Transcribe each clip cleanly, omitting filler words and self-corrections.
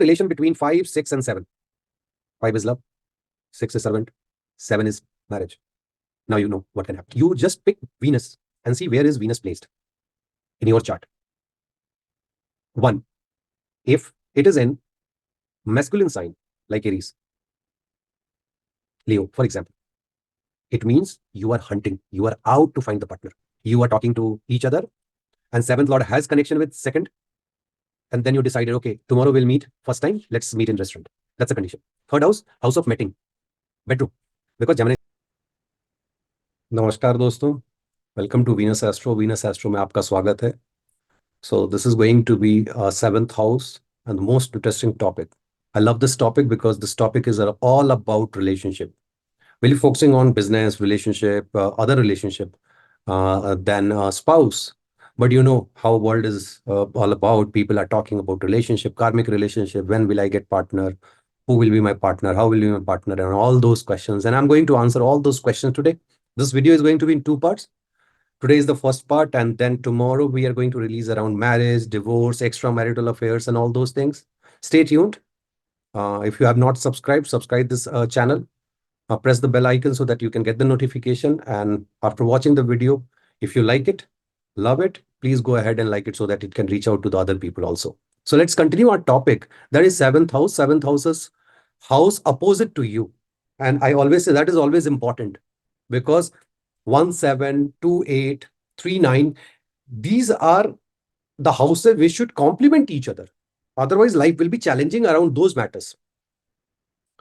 relation between 5, 6, and 7. 5 is love, 6 is servant, 7 is marriage. Now you know what can happen. You just pick Venus and see where is Venus placed in your chart. 1. If it is in masculine sign, like Aries, Leo, for example, it means you are hunting. You are out to find the partner. You are talking to each other, and 7th Lord has connection with 2nd. And then you decided, okay, tomorrow we'll meet. First time, let's meet in restaurant. That's a condition. 3rd house, house of meeting, bedroom. Because Gemini. नमस्कार दोस्तों, welcome to Venus astro. Venus astro में आपका स्वागत है. So this is going to be a 7th house and the most interesting topic. I love this topic because this topic is all about relationship. We'll be focusing on business, relationship, other relationship than spouse. But you know how world is all about. People are talking about relationship, karmic relationship. When will I get partner? Who will be my partner? How will be my partner? And all those questions. And I'm going to answer all those questions today. This video is going to be in 2 parts. Today is the first part, and then tomorrow we are going to release around marriage, divorce, extramarital affairs, and all those things. Stay tuned. If you have not subscribed, subscribe this channel. Press the bell icon so that you can get the notification. And after watching the video, if you like it, love it, please go ahead and like it so that it can reach out to the other people also. So let's continue our topic. That is 7th house. 7th house is house opposite to you. And I always say that is always important because 1, 7, 2, 8, 3, 9, these are the houses which should complement each other. Otherwise, life will be challenging around those matters.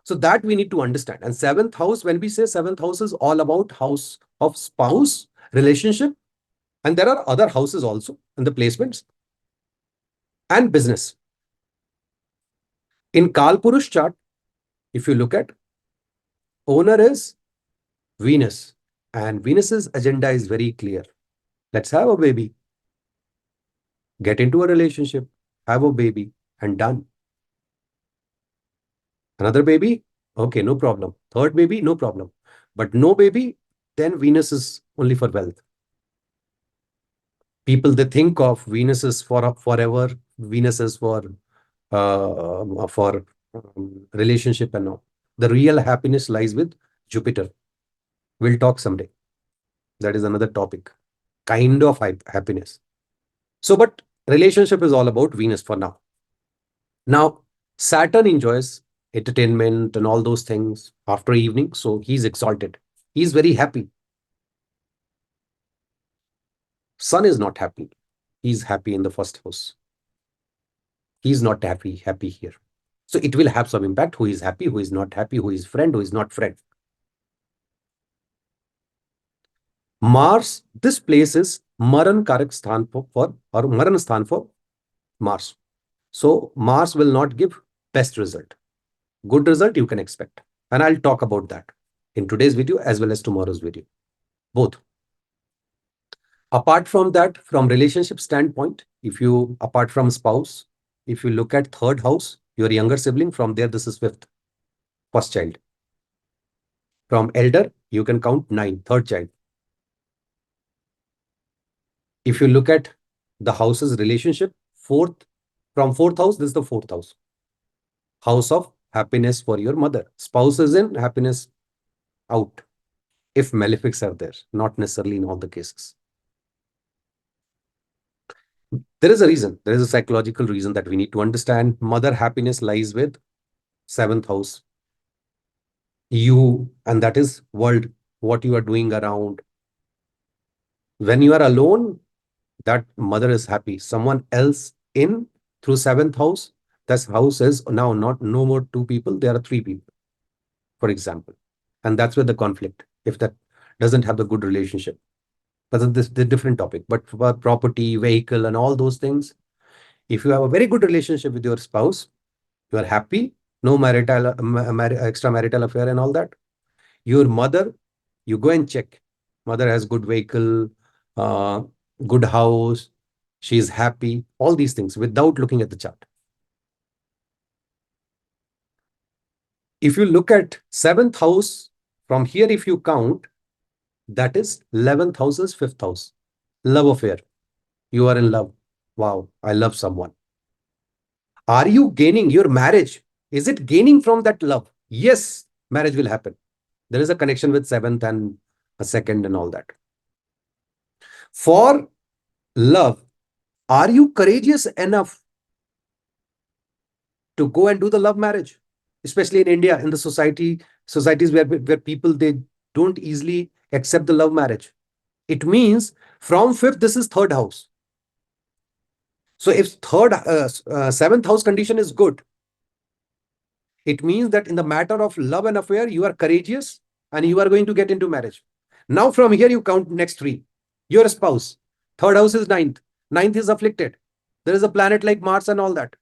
So that we need to understand. And 7th house, when we say 7th house is all about house of spouse, relationship. And there are other houses also in the placements and business. In Kalpurush chart, if you look at, owner is Venus. And Venus's agenda is very clear. Let's have a baby. Get into a relationship, have a baby, and done. Another baby? Okay, no problem. Third baby? No problem. But no baby, then Venus is only for wealth. People, they think of Venus is for forever. Venus is for relationship and all. The real happiness lies with Jupiter. We'll talk someday. That is another topic. Kind of happiness. So, but relationship is all about Venus for now. Now, Saturn enjoys entertainment and all those things after evening. So he's exalted. He's very happy. Sun is not happy. He's happy in the 1st house. He's not happy here. So it will have some impact. Who is happy, who is not happy, who is friend, who is not friend. Mars, this place is Maran Karak Sthan or Maran Sthan for Mars. So Mars will not give best result. Good result you can expect. And I'll talk about that in today's video as well as tomorrow's video. Both. Apart from that, from relationship standpoint, apart from spouse, if you look at 3rd house, your younger sibling, from there, this is 5th, first child. From elder, you can count 9, 3rd child. If you look at the house's relationship, from 4th house, this is the 4th house. House of happiness for your mother. Spouse is in, happiness out. If malefics are there, not necessarily in all the cases. There is a reason. There is a psychological reason that we need to understand. Mother happiness lies with 7th house. You, and that is world, what you are doing around. When you are alone, that mother is happy. Someone else in through 7th house, that house is now no more 2 people, there are 3 people, for example. And that's where the conflict, if that doesn't have the good relationship. But this is a different topic. But for property, vehicle, and all those things, if you have a very good relationship with your spouse, you are happy, no extramarital affair and all that. Your mother, you go and check. Mother has good vehicle, good house, she is happy, all these things without looking at the chart. If you look at 7th house, from here, if you count, that is 11th house is 5th house. Love affair. You are in love. Wow, I love someone. Are you gaining your marriage? Is it gaining from that love? Yes, marriage will happen. There is a connection with seventh and a second and all that. For love, are you courageous enough to go and do the love marriage? Especially in India, in the societies where people they don't easily accept the love marriage. It means from fifth, this is third house. So if seventh house condition is good, it means that in the matter of love and affair, you are courageous and you are going to get into marriage. Now from here, you count next three. Your spouse. Third house is ninth. Ninth is afflicted. There is a planet like Mars and all that.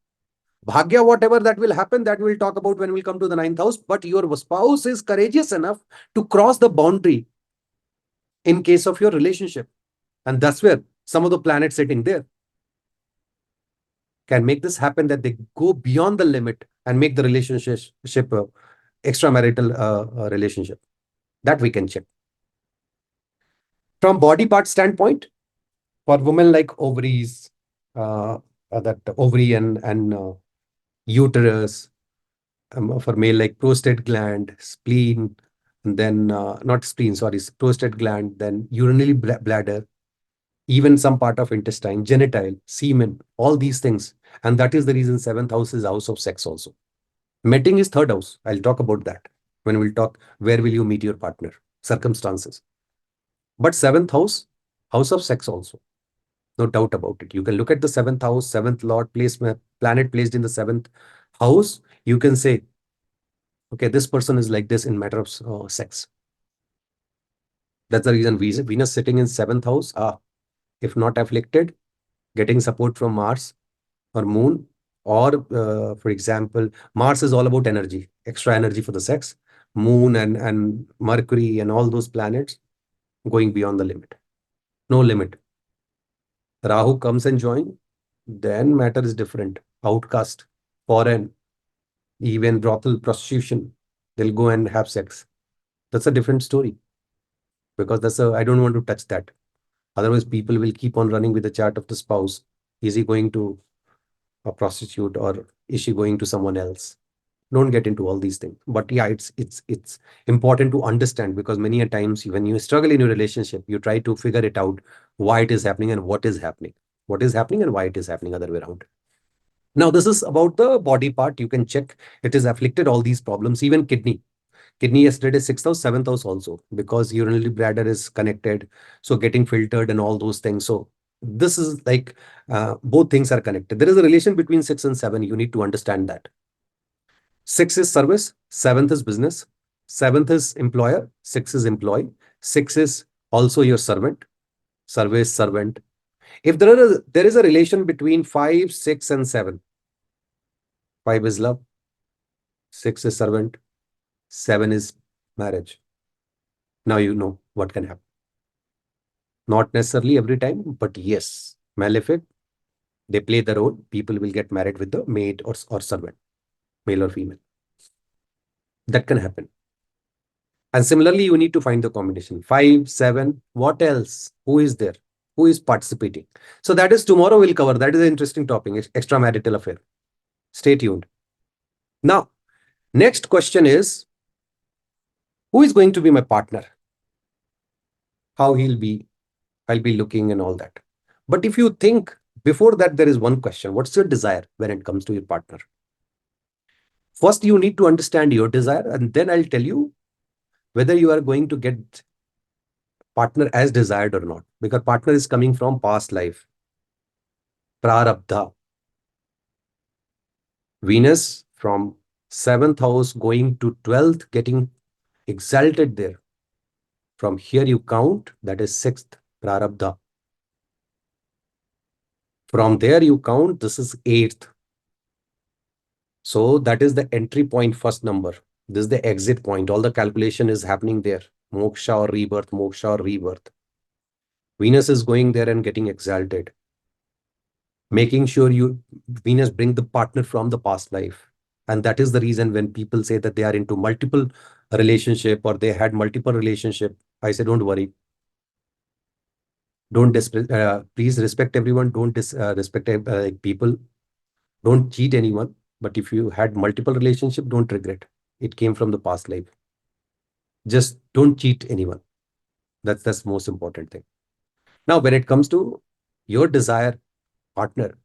Bhagya, whatever that will happen, that we'll talk about when we come to the ninth house. But your spouse is courageous enough to cross the boundary in case of your relationship. And that's where some of the planets sitting there can make this happen, that they go beyond the limit and make the relationship extramarital relationship. That we can check. From body part standpoint, for women like ovaries, that ovary and uterus, for male like prostate gland, spleen, and then not spleen, sorry, prostate gland, then urinary bladder, even some part of intestine, genital, semen, all these things. And that is the reason seventh house is house of sex also. Mating is third house. I'll talk about that when we'll talk where will you meet your partner, circumstances. But seventh house, house of sex also. No doubt about it. You can look at the seventh house, seventh lord placement, planet placed in the seventh house. You can say, okay, this person is like this in matter of sex. That's the reason Venus sitting in seventh house, if not afflicted, getting support from Mars or Moon, or for example, Mars is all about energy, extra energy for the sex. Moon and Mercury and all those planets going beyond the limit. No limit. Rahu comes and join, then matter is different. Outcast, foreign, even brothel, prostitution, they'll go and have sex. That's a different story, because I don't want to touch that. Otherwise, people will keep on running with the chart of the spouse. Is he going to a prostitute, or is she going to someone else? Don't get into all these things. But yeah, it's important to understand, because many a times when you struggle in your relationship, you try to figure it out, why it is happening and what is happening. What is happening and why it is happening, other way around. Now, this is about the body part. You can check it is afflicted all these problems, even kidney. Kidney yesterday, sixth house, seventh house also, because urinary bladder is connected. So getting filtered and all those things. So this is like both things are connected. There is a relation between six and seven. You need to understand that. Six is service, seventh is business, seventh is employer, six is employee, six is also your servant, service, servant. If there is a relation between five, six, and seven, five is love, six is servant, seven is marriage. Now you know what can happen. Not necessarily every time, but yes, malefic, they play the role. People will get married with the maid or servant, male or female. That can happen. And similarly, you need to find the combination. 5, 7, what else? Who is there? Who is participating? So that is tomorrow we'll cover. That is an interesting topic, extramarital affair. Stay tuned. Now, next question is, who is going to be my partner? How I'll be looking and all that. But if you think before that, there is one question. What's your desire when it comes to your partner? First, you need to understand your desire, and then I'll tell you whether you are going to get partner as desired or not. Because partner is coming from past life. Prarabdha. Venus from 7th house going to 12th, getting exalted there. From here you count, that is 6th, Prarabdha. From there you count, this is 8th. So that is the entry point, first number. This is the exit point. All the calculation is happening there. Moksha or rebirth, moksha or rebirth. Venus is going there and getting exalted. Making sure Venus bring the partner from the past life. And that is the reason when people say that they are into multiple relationship or they had multiple relationship, I say, don't worry. Don't please respect everyone. Don't respect people. Don't cheat anyone. But if you had multiple relationships, don't regret. It came from the past life. Just don't cheat anyone. That's the most important thing. Now, when it comes to your desire partner,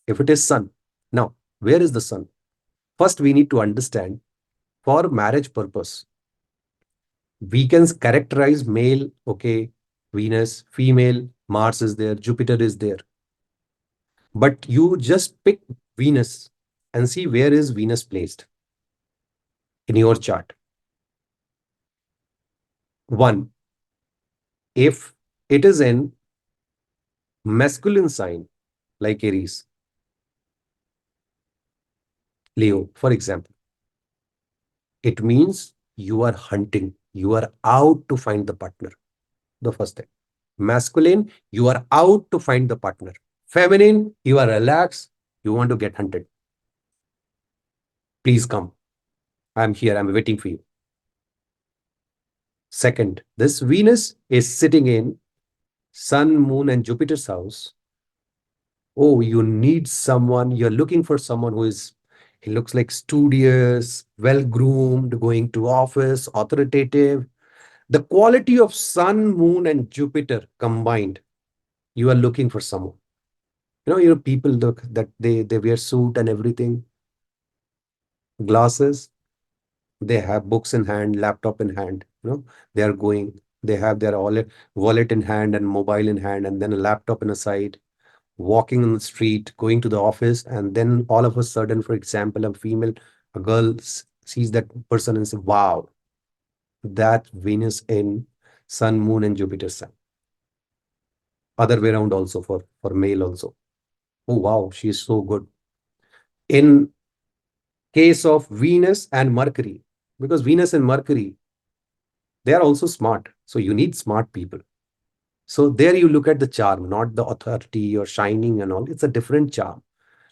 if it is sun, now where is the sun? First, we need to understand for marriage purpose, we can characterize male, okay, Venus, female, Mars is there, Jupiter is there. But you just pick Venus and see where is Venus placed in your chart. One, if it is in masculine sign like Aries, Leo, for example, it means you are hunting, you are out to find the partner. The first thing. Masculine, you are out to find the partner. Feminine, you are relaxed, you want to get hunted. Please come. I'm here, I'm waiting for you. Second, this Venus is sitting in Sun, Moon, and Jupiter's house. Oh, you need someone, you're looking for someone who is, he looks like studious, well groomed, going to office, authoritative. The quality of Sun, Moon, and Jupiter combined, you are looking for someone. People look that they wear suit and everything, glasses, they have books in hand, laptop in hand, they are going, they have their wallet in hand and mobile in hand, and then a laptop in a side, walking on the street, going to the office, and then all of a sudden, for example, a girl sees that person and says, wow, that Venus in Sun, Moon, and Jupiter sign. Other way around also for male also. Oh wow, she is so good. In case of Venus and Mercury, because Venus and Mercury, they are also smart. So you need smart people. So there you look at the charm, not the authority or shining and all. It's a different charm,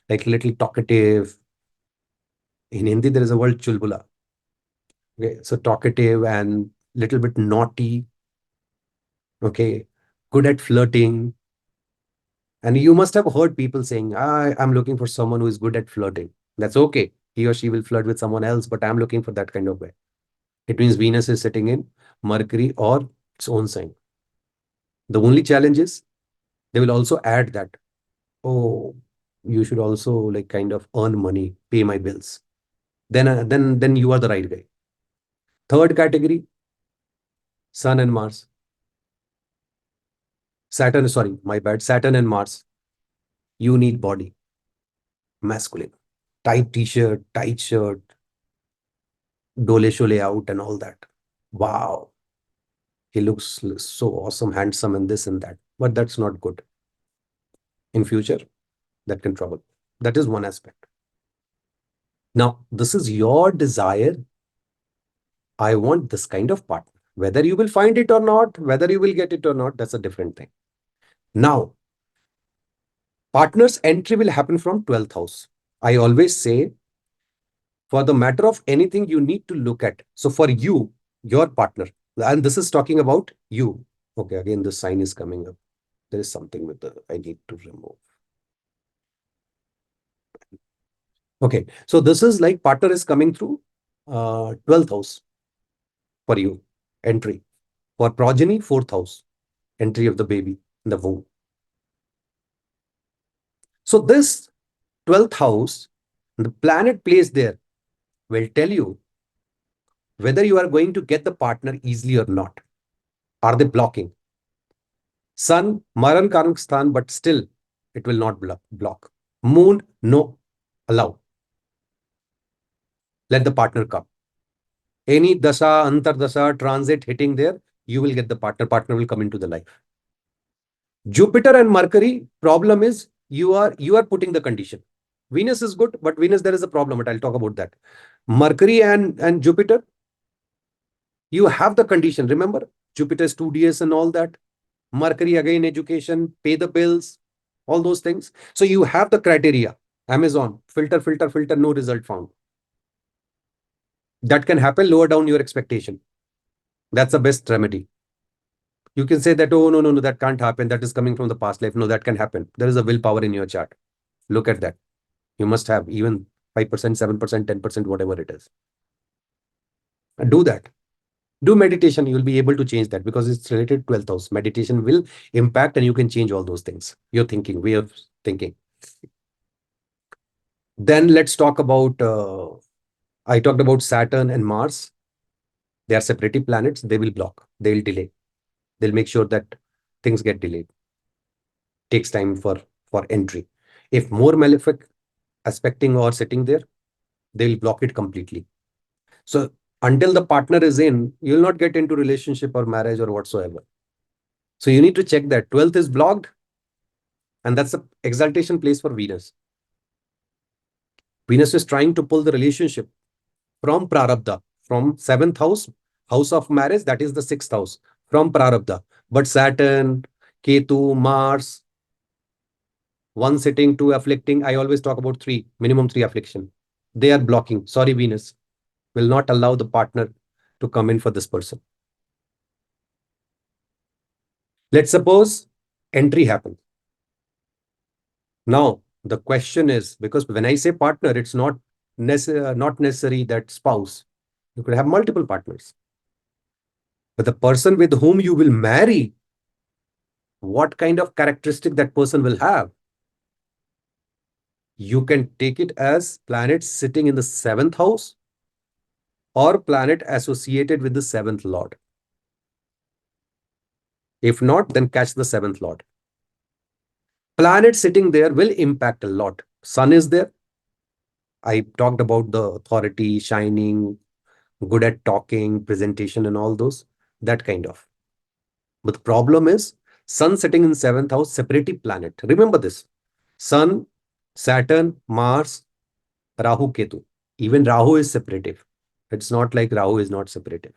like little talkative. In Hindi, there is a word chulbula. Okay, so talkative and little bit naughty. Okay, good at flirting. And you must have heard people saying, I'm looking for someone who is good at flirting. That's okay. He or she will flirt with someone else, but I'm looking for that kind of way. It means Venus is sitting in Mercury or its own sign. The only challenge is they will also add that, oh, you should also like kind of earn money, pay my bills. Then you are the right guy. Third category, Sun and Mars. Saturn, sorry, my bad. Saturn and Mars. You need body, masculine. Tight t-shirt, tight shirt, dole shole out and all that. Wow. He looks so awesome, handsome, and this and that. But that's not good. In future, that can trouble. That is one aspect. Now, this is your desire. I want this kind of partner. Whether you will find it or not, whether you will get it or not, that's a different thing. Now, partner's entry will happen from 12th house. I always say, for the matter of anything, you need to look at. So for you, your partner, and this is talking about you. Okay, again, the sign is coming up. There is something with the, I need to remove. Okay, so this is like partner is coming through 12th house for you, entry. For progeny, 4th house, entry of the baby in the womb. So this 12th house, the planet placed there will tell you whether you are going to get the partner easily or not. Are they blocking? Sun, Maran Karak Sthan, but still it will not block. Moon, no, allow. Let the partner come. Any dasha, antardasha, transit hitting there, you will get the partner. Partner will come into the life. Jupiter and Mercury, problem is you are putting the condition. Venus is good, but Venus there is a problem, but I'll talk about that. Mercury and Jupiter, you have the condition. Remember, Jupiter studious and all that. Mercury again, education, pay the bills, all those things. So you have the criteria. Amazon, filter, filter, filter, no result found. That can happen, lower down your expectation. That's the best remedy. You can say that, oh, no, that can't happen. That is coming from the past life. No, that can happen. There is a willpower in your chart. Look at that. You must have even 5%, 7%, 10%, whatever it is. And do that. Do meditation. You'll be able to change that because it's related to 12th house. Meditation will impact and you can change all those things. Your thinking, way of thinking. Then let's talk about, I talked about Saturn and Mars. They are separative planets. They will block. They will delay. They'll make sure that things get delayed. Takes time for entry. If more malefic aspecting or sitting there, they'll block it completely. So until the partner is in, you'll not get into relationship or marriage or whatsoever. So you need to check that 12th is blocked, and that's the exaltation place for Venus. Venus is trying to pull the relationship from Prarabdha, from 7th house, house of marriage, that is the 6th house, from Prarabdha. But Saturn, Ketu, Mars, one sitting, two afflicting. I always talk about three, minimum three affliction. They are blocking. Sorry, Venus will not allow the partner to come in for this person. Let's suppose entry happens. Now, the question is, because when I say partner, it's not necessary that spouse. You could have multiple partners. But the person with whom you will marry, what kind of characteristic that person will have? You can take it as planets sitting in the 7th house or planet associated with the 7th lord. If not, then catch the 7th lord. Planet sitting there will impact a lot. Sun is there. I talked about the authority, shining, good at talking, presentation and all those, that kind of. But the problem is Sun sitting in 7th house, separative planet. Remember this. Sun, Saturn, Mars, Rahu, Ketu. Even Rahu is separative. It's not like Rahu is not separative.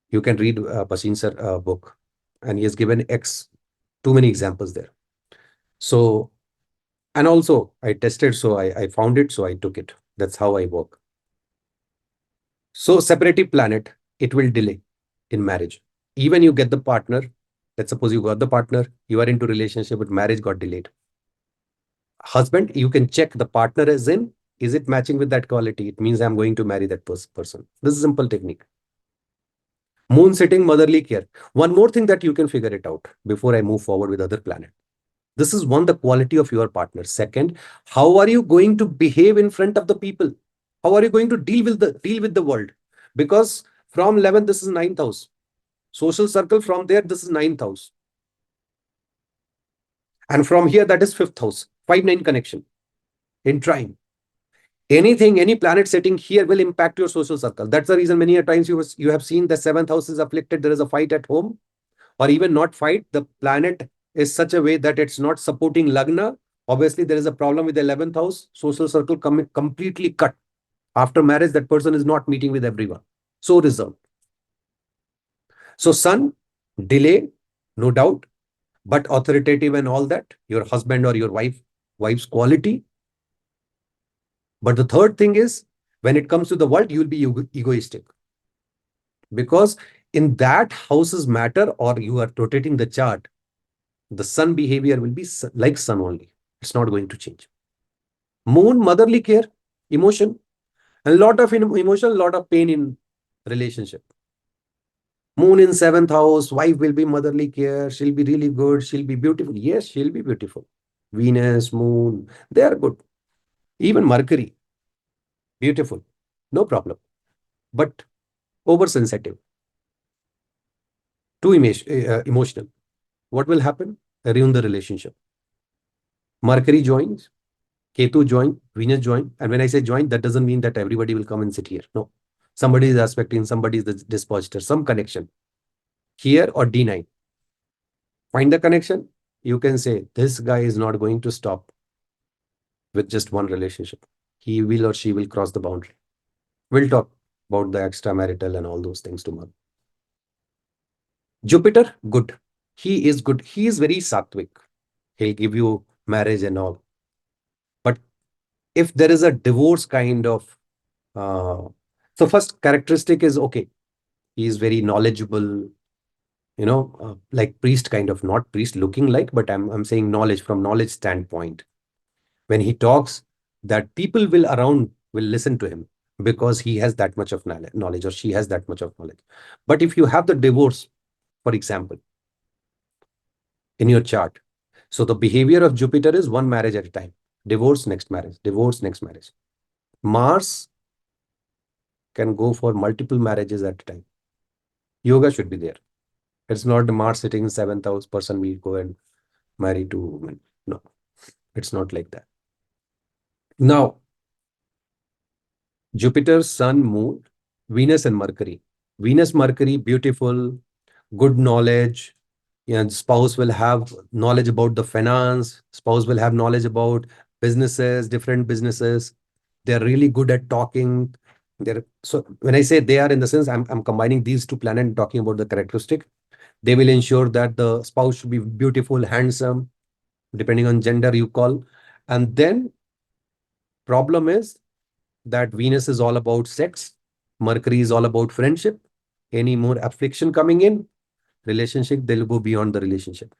You can read Pasin sir book, and he has given too many examples there. So, and also I tested, so I found it, so I took it. That's how I work. So separative planet, it will delay in marriage. Even you get the partner, let's suppose you got the partner, you are into relationship, but marriage got delayed. Husband, you can check the partner is in, is it matching with that quality? It means I'm going to marry that person. This is a simple technique. Moon sitting, motherly care. One more thing that you can figure it out before I move forward with other planet. This is one, the quality of your partner. Second, how are you going to behave in front of the people? How are you going to deal with the world? Because from 11th, this is 9th house. Social circle from there, this is 9th house. And from here, that is 5th house. 5-9 connection in trine. Anything, any planet sitting here will impact your social circle. That's the reason many a times you have seen the 7th house is afflicted. There is a fight at home, or even not fight. The planet is such a way that it's not supporting Lagna. Obviously, there is a problem with the 11th house. Social circle completely cut. After marriage, that person is not meeting with everyone. So reserved. So Sun, delay, no doubt, but authoritative and all that. Your husband or your wife's quality. But the third thing is, when it comes to the world, you will be egoistic. Because in that houses matter, or you are rotating the chart, the Sun behavior will be like Sun only. It's not going to change. Moon, motherly care, emotion, a lot of emotion, a lot of pain in relationship. Moon in 7th house, wife will be motherly care. She'll be really good. She'll be beautiful. Yes, she'll be beautiful. Venus, Moon, they are good. Even Mercury, beautiful. No problem. But oversensitive, too emotional. What will happen? Ruin the relationship. Mercury joins, Ketu join, Venus join. And when I say join, that doesn't mean that everybody will come and sit here. No. Somebody is aspecting, somebody is the dispositor, some connection. Here or D9. Find the connection. You can say, this guy is not going to stop with just one relationship. He will or she will cross the boundary. We'll talk about the extramarital and all those things tomorrow. Jupiter, good. He is good. He is very sattvic. He'll give you marriage and all. But if there is a divorce kind of, so first characteristic is okay. He is very knowledgeable, like priest kind of, not priest looking like, but I'm saying knowledge from knowledge standpoint. When he talks, that people will around will listen to him because he has that much of knowledge, or she has that much of knowledge. But if you have the divorce, for example, in your chart, so the behavior of Jupiter is one marriage at a time. Divorce, next marriage. Divorce, next marriage. Mars can go for multiple marriages at a time. Yoga should be there. It's not the Mars sitting in seventh house person we go and marry two women. No, it's not like that. Now, Jupiter, Sun, Moon, Venus, and Mercury. Venus, Mercury, beautiful, good knowledge. Yeah, spouse will have knowledge about the finance. Spouse will have knowledge about businesses, different businesses. They're really good at talking. They're so when I say they are, in the sense I'm combining these two planets and talking about the characteristic. They will ensure that the spouse should be beautiful, handsome, depending on gender you call. And then problem is that Venus is all about sex, Mercury is all about friendship. Any more affliction coming in relationship, they'll go beyond the relationship.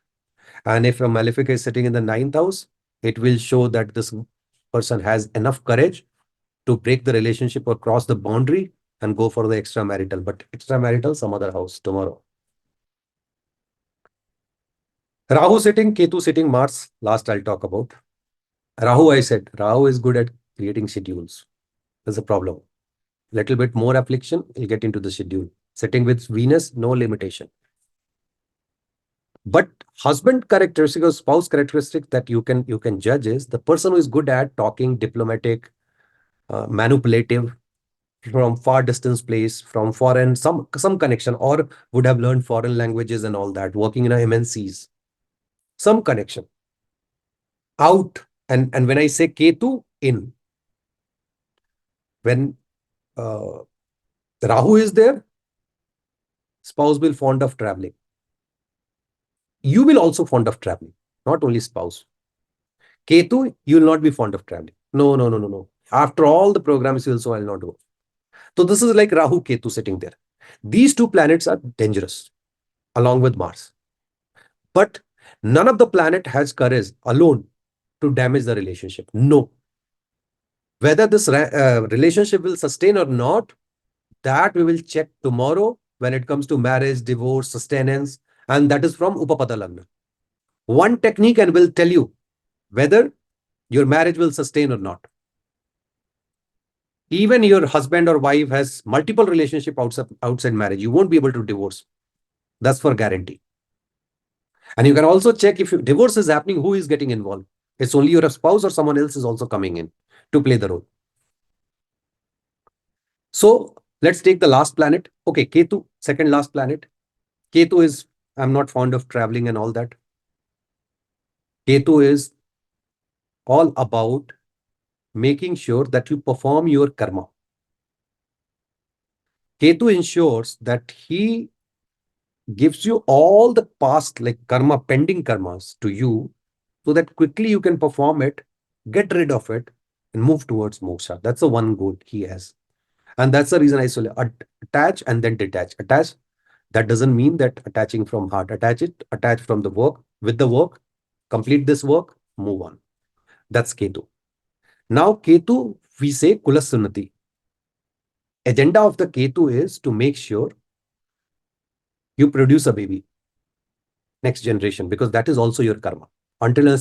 And if a malefic is sitting in the ninth house, it will show that this person has enough courage to break the relationship or cross the boundary and go for the extramarital. But extramarital, some other house tomorrow. Rahu sitting, Ketu sitting, Mars, last I'll talk about. Rahu, I said, Rahu is good at creating schedules. There's a problem. Little bit more affliction, he'll get into the schedule. Sitting with Venus, no limitation. But husband characteristic or spouse characteristic that you can judge is the person who is good at talking, diplomatic, manipulative, from far distance place, from foreign, some connection, or would have learned foreign languages and all that, working in a MNCs, some connection. Out, and when I say Ketu, in. When Rahu is there, spouse will fond of traveling. You will also fond of traveling, not only spouse. Ketu, you will not be fond of traveling. No, no, no, no, no. After all the programs, you will say, I'll not go. So this is like Rahu, Ketu sitting there. These two planets are dangerous, along with Mars. But none of the planet has courage alone to damage the relationship. No. Whether this relationship will sustain or not, that we will check tomorrow when it comes to marriage, divorce, sustenance, and that is from Upapada Lagna. One technique and will tell you whether your marriage will sustain or not. Even your husband or wife has multiple relationship outside marriage, you won't be able to divorce. That's for guarantee. And you can also check if divorce is happening, who is getting involved. It's only your spouse or someone else is also coming in to play the role. So let's take the last planet. Okay, Ketu, second last planet. Ketu is, I'm not fond of traveling and all that. Ketu is all about making sure that you perform your karma. Ketu ensures that he gives you all the past, like karma, pending karmas to you, so that quickly you can perform it, get rid of it, and move towards moksha. That's the one goal he has. And that's the reason I say attach and then detach. Attach, that doesn't mean that attaching from heart. Attach from the work, with the work, complete this work, move on. That's Ketu. Now, Ketu, we say Kulasunnati. Agenda of the Ketu is to make sure you produce a baby, next generation, because that is also your karma. Until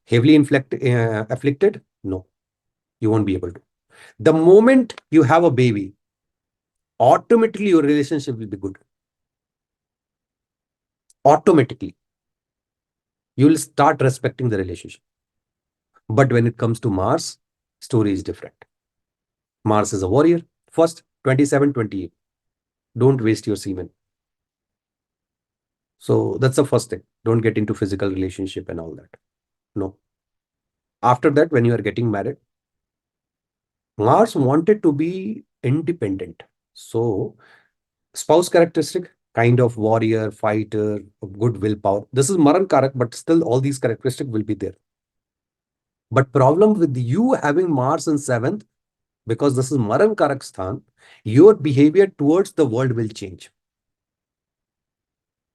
heavily afflicted, no, you won't be able to. The moment you have a baby, automatically your relationship will be good. Automatically. You will start respecting the relationship. But when it comes to Mars, story is different. Mars is a warrior. First, 27, 28. Don't waste your semen. So that's the first thing. Don't get into physical relationship and all that. No. After that, when you are getting married, Mars wanted to be independent. So spouse characteristic, kind of warrior, fighter, good willpower. This is Maran Karak, but still all these characteristics will be there. But problem with you having Mars in seventh, because this is Maran Karak Sthan, your behavior towards the world will change.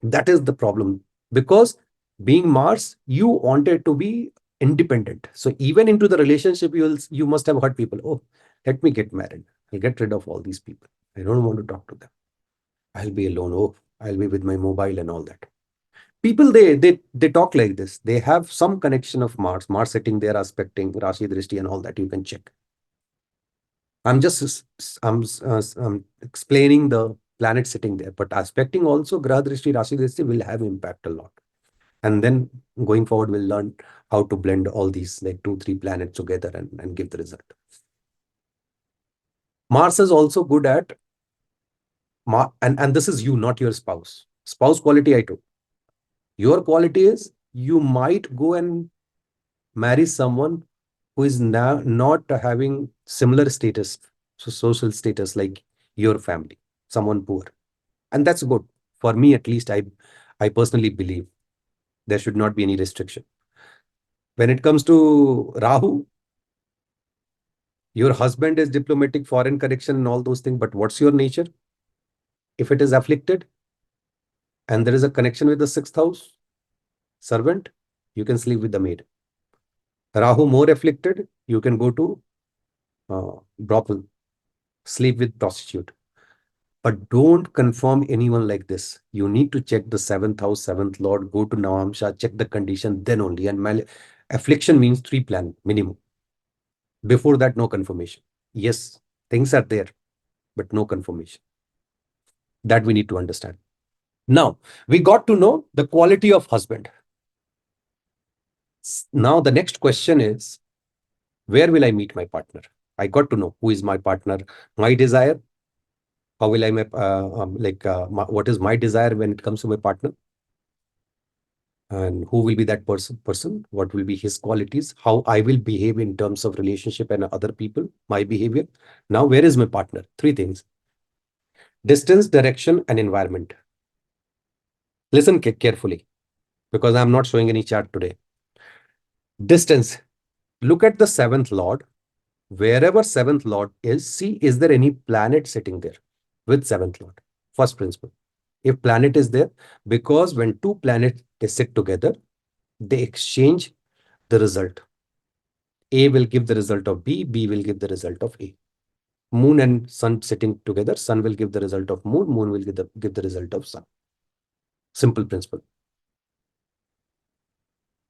That is the problem. Because being Mars, you wanted to be independent. So even into the relationship, you must have heard people, oh, let me get married. I'll get rid of all these people. I don't want to talk to them. I'll be alone. Oh, I'll be with my mobile and all that. People, they talk like this. They have some connection of Mars sitting there, aspecting Rashi Drishti and all that. You can check. I'm explaining the planet sitting there, but aspecting also Graha Drishti, Rashi Drishti will have impact a lot. And then going forward, we'll learn how to blend all these like 2, 3 planets together and give the result. Mars is also good at and this is you, not your spouse. Spouse quality I took. Your quality is you might go and marry someone who is now not having similar status, so social status like your family, someone poor. And that's good. For me, at least, I personally believe there should not be any restriction. When it comes to Rahu, your husband is diplomatic, foreign connection, and all those things. But what's your nature? If it is afflicted and there is a connection with the sixth house servant, you can sleep with the maid. Rahu more afflicted, you can go to brothel, sleep with prostitute. But don't confirm anyone like this. You need to check the seventh house, seventh lord, go to Navamsha, check the condition, then only. And affliction means 3 plan minimum. Before that, no confirmation. Yes, things are there, but no confirmation. That we need to understand. Now, we got to know the quality of husband. Now, the next question is, where will I meet my partner? I got to know who is my partner, my desire. How will I, what is my desire when it comes to my partner? And who will be that person? What will be his qualities? How I will behave in terms of relationship and other people, my behavior. Now, where is my partner? 3 things. Distance, direction, and environment. Listen carefully, because I'm not showing any chart today. Distance. Look at the 7th lord. Wherever 7th lord is, see, is there any planet sitting there with 7th lord? First principle. If planet is there, because when 2 planets they sit together, they exchange the result. A will give the result of B, B will give the result of A. Moon and sun sitting together, sun will give the result of moon, moon will give the result of sun. Simple principle.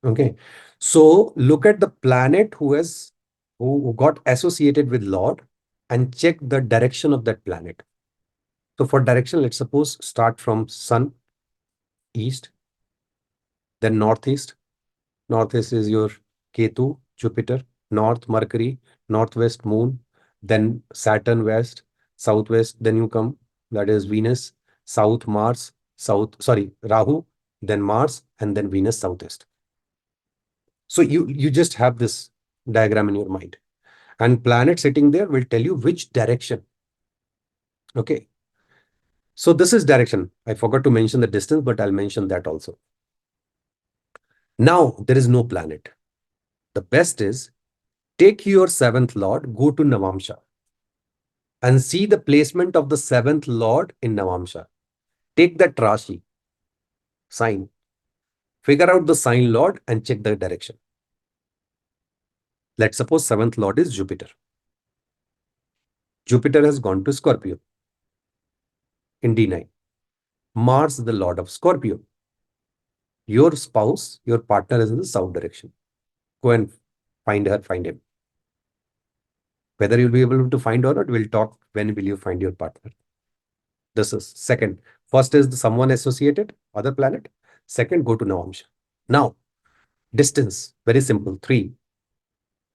Okay. So look at the planet who got associated with Lord and check the direction of that planet. So for direction, let's suppose start from sun, east, then northeast. Northeast is your Ketu, Jupiter, north, Mercury, northwest, moon, then Saturn west, southwest, then you come, that is Venus, south, Mars, Rahu, then Mars, and then Venus southwest. So you just have this diagram in your mind. And planet sitting there will tell you which direction. Okay. So this is direction. I forgot to mention the distance, but I'll mention that also. Now, there is no planet. The best is take your 7th lord, go to Navamsha and see the placement of the 7th lord in Navamsha. Take that Rashi, sign, figure out the sign lord and check the direction. Let's suppose 7th lord is Jupiter. Jupiter has gone to Scorpio in D9. Mars, the lord of Scorpio. Your spouse, your partner is in the south direction. Go and find her, find him. Whether you'll be able to find or not, we'll talk when will you find your partner. This is second. First is someone associated, other planet. Second, go to Navamsha. Now, distance, very simple. 3.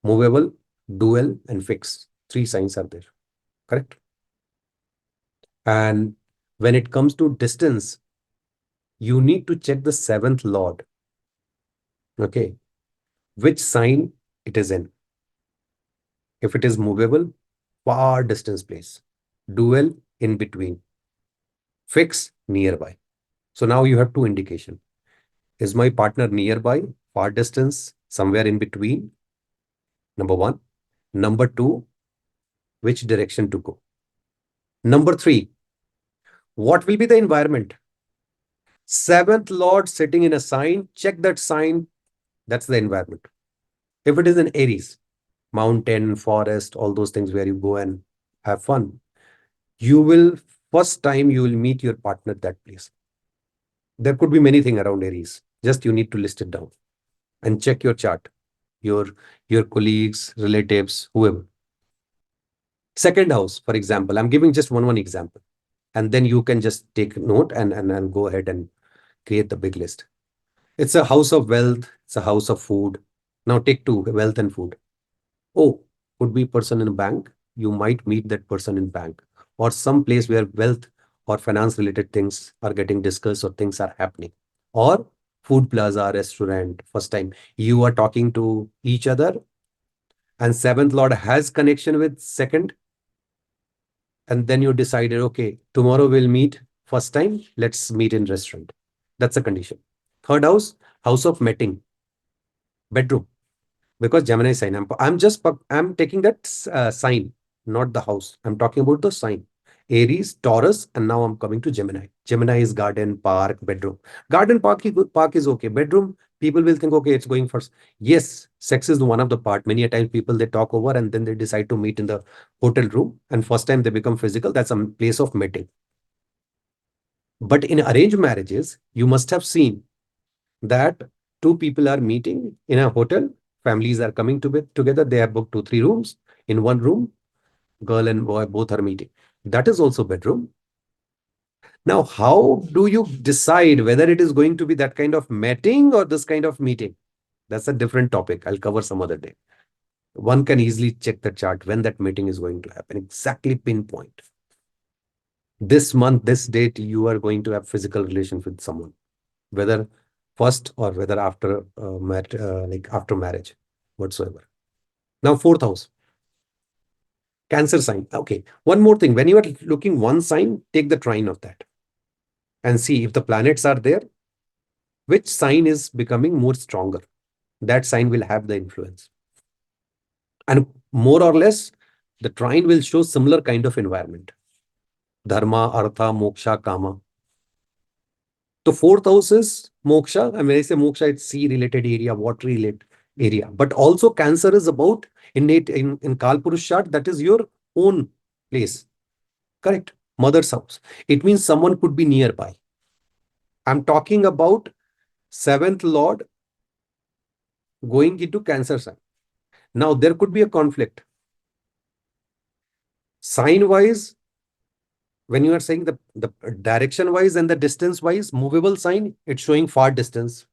Movable, dual, and fixed. 3 signs are there. Correct? And when it comes to distance, you need to check the 7th lord. Okay. Which sign it is in. If it is movable, far distance place. Dual, in between. Fix, nearby. So now you have 2 indication. Is my partner nearby, far distance, somewhere in between? Number 1. Number 2, which direction to go? Number 3, what will be the environment? 7th lord sitting in a sign, check that sign. That's the environment. If it is in Aries, mountain, forest, all those things where you go and have fun, you will, first time you will meet your partner at that place. There could be many things around Aries. Just you need to list it down and check your chart, your your colleagues, relatives, whoever. Second house, for example, I'm giving just one example, and then you can just take note and go ahead and create the big list. It's a house of wealth. It's a house of food. Now take two, wealth and food. Oh, could be person in a bank. You might meet that person in bank or some place where wealth or finance related things are getting discussed or things are happening. Or food plaza, restaurant, first time you are talking to each other and seventh lord has connection with second, and then you decided, okay, tomorrow we'll meet first time, let's meet in restaurant. That's a condition. Third house, house of meeting, bedroom. Because Gemini sign, I'm taking that sign, not the house. I'm talking about the sign. Aries, Taurus, and now I'm coming to Gemini. Gemini is garden, park, bedroom. Garden, park is okay. Bedroom, people will think, okay, it's going first. Yes, sex is one of the part. Many a times people they talk over and then they decide to meet in the hotel room, and first time they become physical. That's a place of meeting. But in arranged marriages, you must have seen that two people are meeting in a hotel, families are coming to bed together, they have booked 2 3 rooms. In one room, girl and boy both are meeting. That is also bedroom. Now how do you decide whether it is going to be that kind of meeting or this kind of meeting? That's a different topic, I'll cover some other day. One can easily check the chart when that meeting is going to happen, exactly pinpoint this month, this date you are going to have physical relations with someone, whether first or whether after like after marriage whatsoever. Now fourth house, Cancer sign. Okay, one more thing, when you are looking one sign, take the trine of that and see if the planets are there, which sign is becoming more stronger, that sign will have the influence. And more or less the trine will show similar kind of environment: dharma, artha, moksha, kama. So fourth house is moksha. And when I say moksha, it's sea related area, water related area. But also Cancer is about innate in Kalpurush chart, that is your own place. Correct. Mother's house. It means someone could be nearby. I'm talking about seventh lord going into Cancer sign. Now there could be a conflict. Sign wise, when you are saying the direction wise and the distance wise, movable sign, it's showing far distance.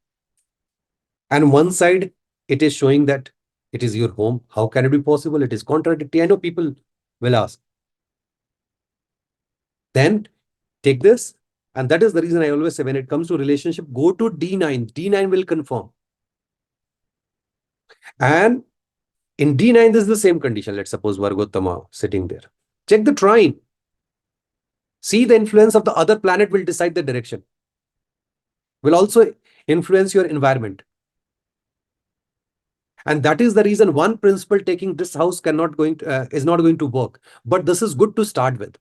And one side, it is showing that it is your home. How can it be possible? It is contradictory. I know people will ask. Then take this. And that is the reason I always say when it comes to relationship, go to D9. D9 will confirm. And in D9, this is the same condition. Let's suppose Vargottama sitting there. Check the trine. See the influence of the other planet will decide the direction. Will also influence your environment. And that is the reason one principle taking this house is not going to work. But this is good to start with.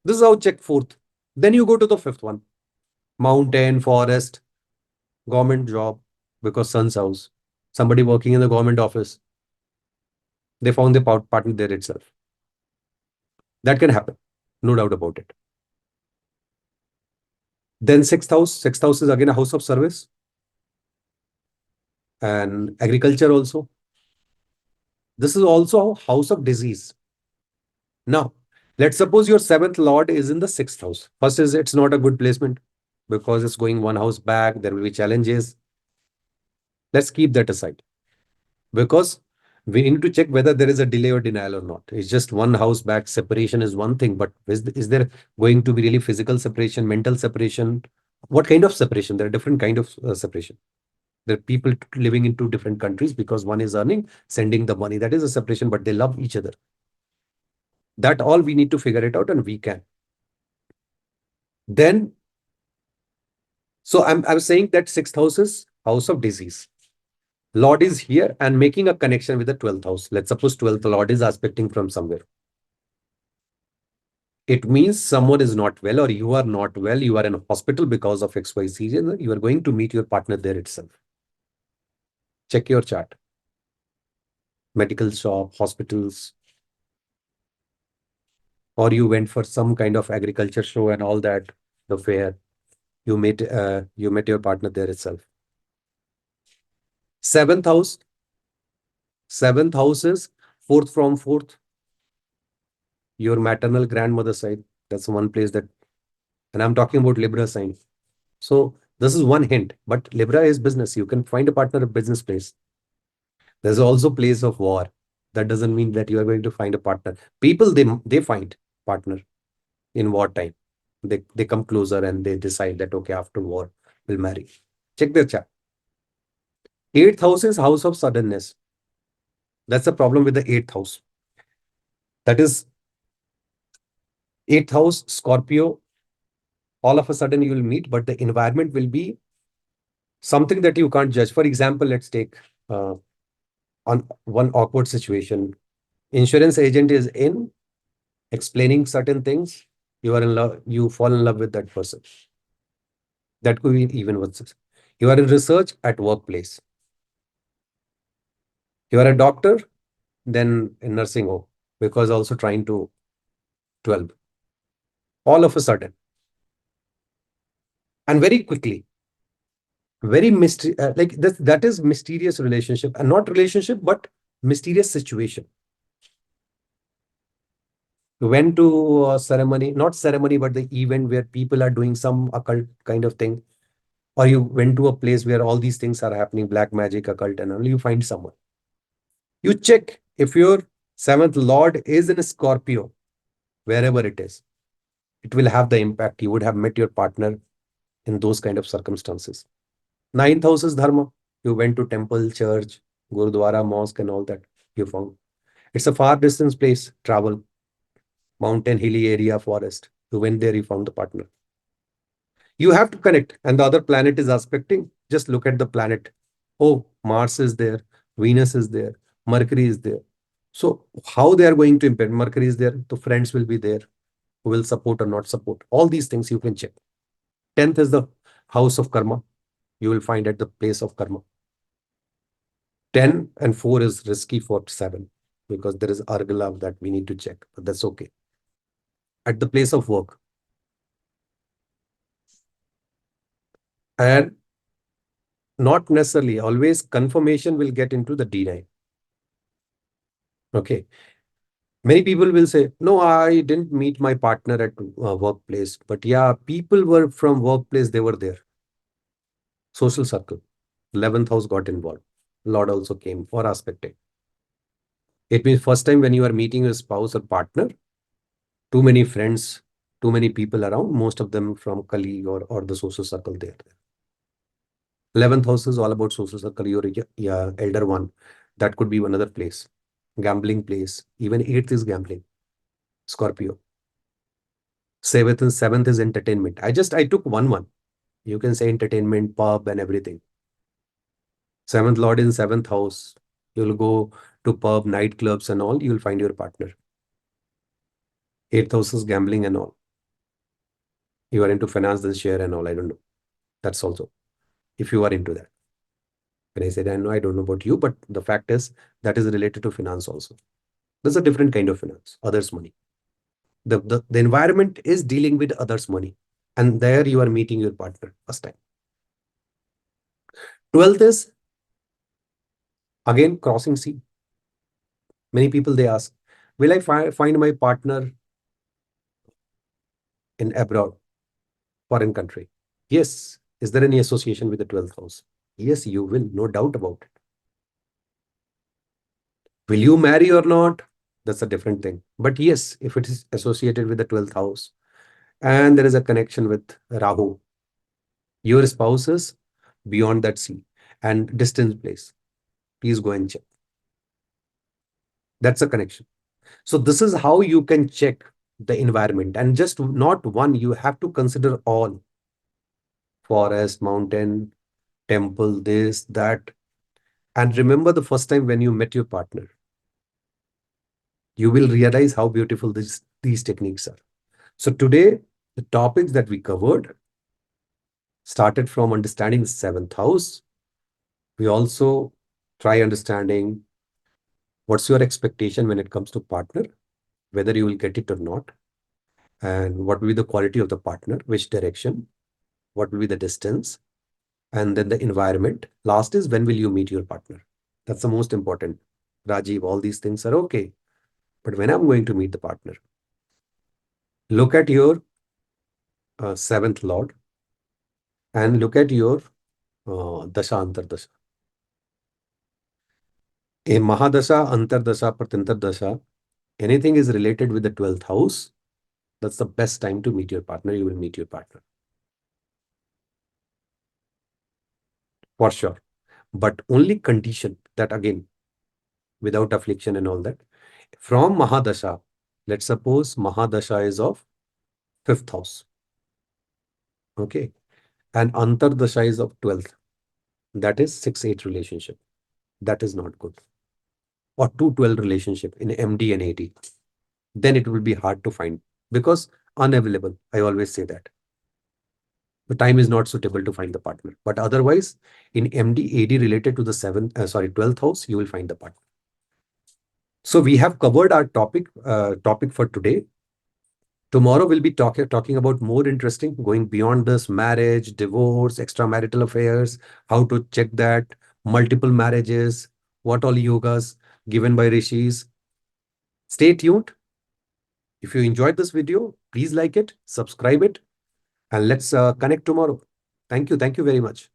This is how check fourth. Then you go to the fifth one. Mountain, forest, government job, because sun's house. Somebody working in the government office. They found the partner there itself. That can happen. No doubt about it. Then sixth house. Sixth house is again a house of service and agriculture also. This is also a house of disease. Now, let's suppose your seventh lord is in the sixth house. First is it's not a good placement because it's going one house back. There will be challenges. Let's keep that aside because we need to check whether there is a delay or denial or not. It's just one house back. Separation is one thing, but is there going to be really physical separation, mental separation? What kind of separation? There are different kind of separation. There are people living in two different countries because one is earning, sending the money. That is a separation, but they love each other. That all we need to figure it out, and we can. Then, so I'm saying that sixth house is house of disease. Lord is here and making a connection with the 12th house. Let's suppose 12th Lord is aspecting from somewhere. It means someone is not well or you are not well. You are in a hospital because of XYZ. You are going to meet your partner there itself. Check your chart. Medical shop, hospitals, or you went for some kind of agriculture show and all that, the fair. You met your partner there itself. Seventh house. Seventh house is fourth from fourth, your maternal grandmother side. That's one place that, and I'm talking about Libra sign. So this is one hint, but Libra is business. You can find a partner at business place. There's also place of war. That doesn't mean that you are going to find a partner. People, they find partner in wartime. They come closer and they decide that, okay, after war, we'll marry. Check their chart. Eighth house is house of suddenness. That's the problem with the eighth house. That is eighth house, Scorpio. All of a sudden you will meet, but the environment will be something that you can't judge. For example, let's take on one awkward situation. Insurance agent is in explaining certain things. You are in love, you fall in love with that person. That could be even worse. You are in research at workplace. You are a doctor, then in nursing home, because also trying to 12. All of a sudden. And very quickly. Very mystery, like that is mysterious relationship, and not relationship, but mysterious situation. You went to a ceremony, not ceremony, but the event where people are doing some occult kind of thing, or you went to a place where all these things are happening, black magic, occult, and only you find someone. You check if your seventh lord is in a Scorpio, wherever it is, it will have the impact. You would have met your partner in those kind of circumstances. Ninth house is dharma. You went to temple, church, gurudwara, mosque, and all that you found. It's a far distance place, travel, mountain, hilly area, forest. You went there, you found the partner. You have to connect, and the other planet is aspecting. Just look at the planet. Oh, Mars is there, Venus is there, Mercury is there. So how they are going to impact? Mercury is there, the friends will be there who will support or not support. All these things you can check. 10th is the house of karma. You will find at the place of karma. 10 and 4 is risky for 7 because there is Argala that we need to check, but that's okay. At the place of work. And not necessarily always confirmation will get into the D9. Okay. Many people will say, no, I didn't meet my partner at workplace. But yeah, people were from workplace, they were there. Social circle. 11th house got involved. Lord also came or aspected. It means first time when you are meeting your spouse or partner, too many friends, too many people around, most of them from colleague or the social circle there. 11th house is all about social circle, your yeah, elder one. That could be another place. Gambling place. Even 8th is gambling. Scorpio. 7th is entertainment. I took one. You can say entertainment, pub, and everything. 7th Lord in 7th house. You'll go to pub, nightclubs, and all. You'll find your partner. 8th house is gambling and all. You are into finance, then share and all. I don't know. That's also if you are into that. When I said I know, I don't know about you, but the fact is that is related to finance also. There's a different kind of finance, others' money. The environment is dealing with others' money. And there you are meeting your partner first time. 12th is again crossing sea. Many people they ask, will I find my partner in abroad, foreign country? Yes. Is there any association with the 12th house? Yes, you will, no doubt about it. Will you marry or not? That's a different thing. But yes, if it is associated with the 12th house and there is a connection with Rahu, your spouse is beyond that sea and distant place. Please go and check. That's a connection. So this is how you can check the environment, and just not one, you have to consider all. Forest, mountain, temple, this, that. And remember the first time when you met your partner, you will realize how beautiful these techniques are. So today, the topics that we covered started from understanding the 7th house. We also Try understanding what's your expectation when it comes to partner, whether you will get it or not, and what will be the quality of the partner, which direction, what will be the distance, and then the environment. Last is when will you meet your partner? That's the most important. Rajiv, all these things are okay. But when I'm going to meet the partner, look at your seventh lord and look at your dasha antardasha. A Mahadasha, Antardasha, Pratantardasha, anything is related with the 12th house, that's the best time to meet your partner. You will meet your partner for sure. But only condition that again, without affliction and all that, from Mahadasha, let's suppose Mahadasha is of 5th house, okay, and Antardasha is of 12th, that is 6-8 relationship. That is not good. Or 2-12 relationship in MD and AD. Then it will be hard to find because unavailable. I always say that. The time is not suitable to find the partner. But otherwise, in MD, AD related to the 12th house, you will find the partner. So we have covered our topic for today. Tomorrow we'll be talking about more interesting, going beyond this marriage, divorce, extramarital affairs, how to check that, multiple marriages, what all yogas given by rishis. Stay tuned. If you enjoyed this video, please like it, subscribe it, and let's connect tomorrow. Thank you. Thank you very much.